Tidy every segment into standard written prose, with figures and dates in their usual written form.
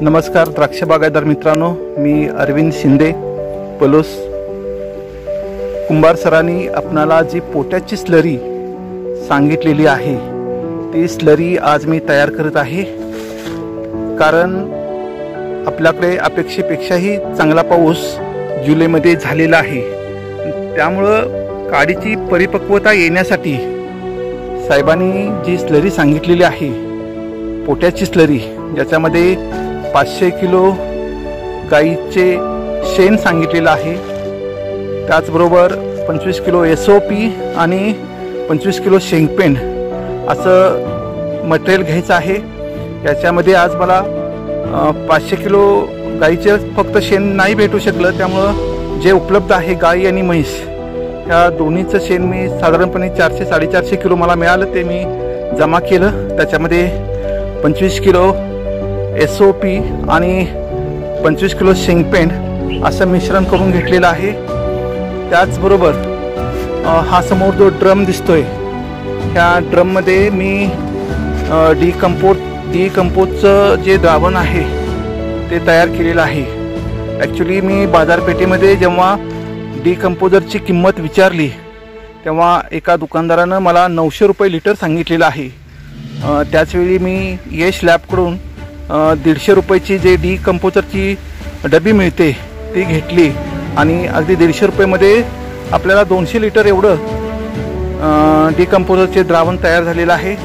नमस्कार द्राक्ष बागायतदार मित्रांनो, मी अरविंद शिंदे पलोस। कुंभार सरांनी आपणाला जी पोटॅची स्लरी सांगितलेली आहे ती स्लरी आज मी तयार करत आहे। कारण आपल्याकडे अपेक्षेपेक्षाही चांगला पाऊस जुलैमध्ये झालेला आहे, त्यामुळं काडीची परिपक्वता येण्यासाठी साहेबांनी जी स्लरी सांगितलेली आहे पोटॅची स्लरी, ज्याच्यामध्ये 500 किलो गाईचे शेण सांगितलेलं आहे, त्याचबरोबर 25 किलो SOP आणि 25 किलो शेंगपेंड असं मटेरियल घ्यायचं आहे। याच्यामध्ये आज मला 500 किलो गाईचे फक्त शेण नाही भेटू शकलं, त्यामुळं जे उपलब्ध आहे गाई आणि म्हैस या दोन्हीचं शेण मी साधारणपणे 400-450 किलो मला मिळालं, ते मी जमा केलं। त्याच्यामध्ये 25 किलो SOP आणि 25 किलो शेंगपेंड असं मिश्रण करून घेतलेलं आहे। त्याचबरोबर हा समोर जो ड्रम दिसतोय, ह्या ड्रममध्ये मी डिकम्पोजचं जे द्रावण आहे ते तयार केलेलं आहे। ॲक्च्युली मी बाजारपेठेमध्ये जेव्हा डिकम्पोजरची किंमत विचारली तेव्हा एका दुकानदारानं मला 900 रुपये लिटर सांगितलेलं आहे। त्याचवेळी मी यश लॅबकडून 150 रुपयाची जे डिकम्पोजरची डबी मिळते ती घेतली आणि अगदी 150 रुपयामध्ये आपल्याला 200 लिटर एवढं डिकम्पोजरचे द्रावण तयार झालेलं आहे।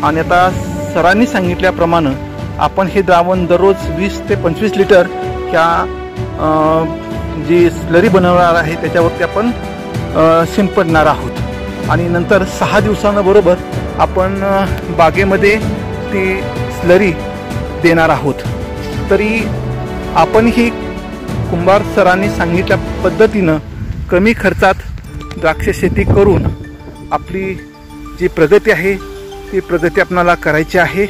आणि आता सरांनी सांगितल्याप्रमाणे आपण हे द्रावण दररोज 20 ते 25 लिटर ह्या जी स्लरी बनवणार आहे त्याच्यावरती आपण शिंपडणार आहोत आणि नंतर 6 दिवसांबरोबर आपण बागेमध्ये ती स्लरी देणार आहोत। तरी आपण ही कुंभार सरांनी सांगितल्या पद्धतीनं कमी खर्चात द्राक्ष शेती करून आपली जी प्रगती आहे ती प्रगती आपणाला करायची आहे।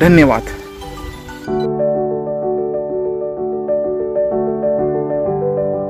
धन्यवाद।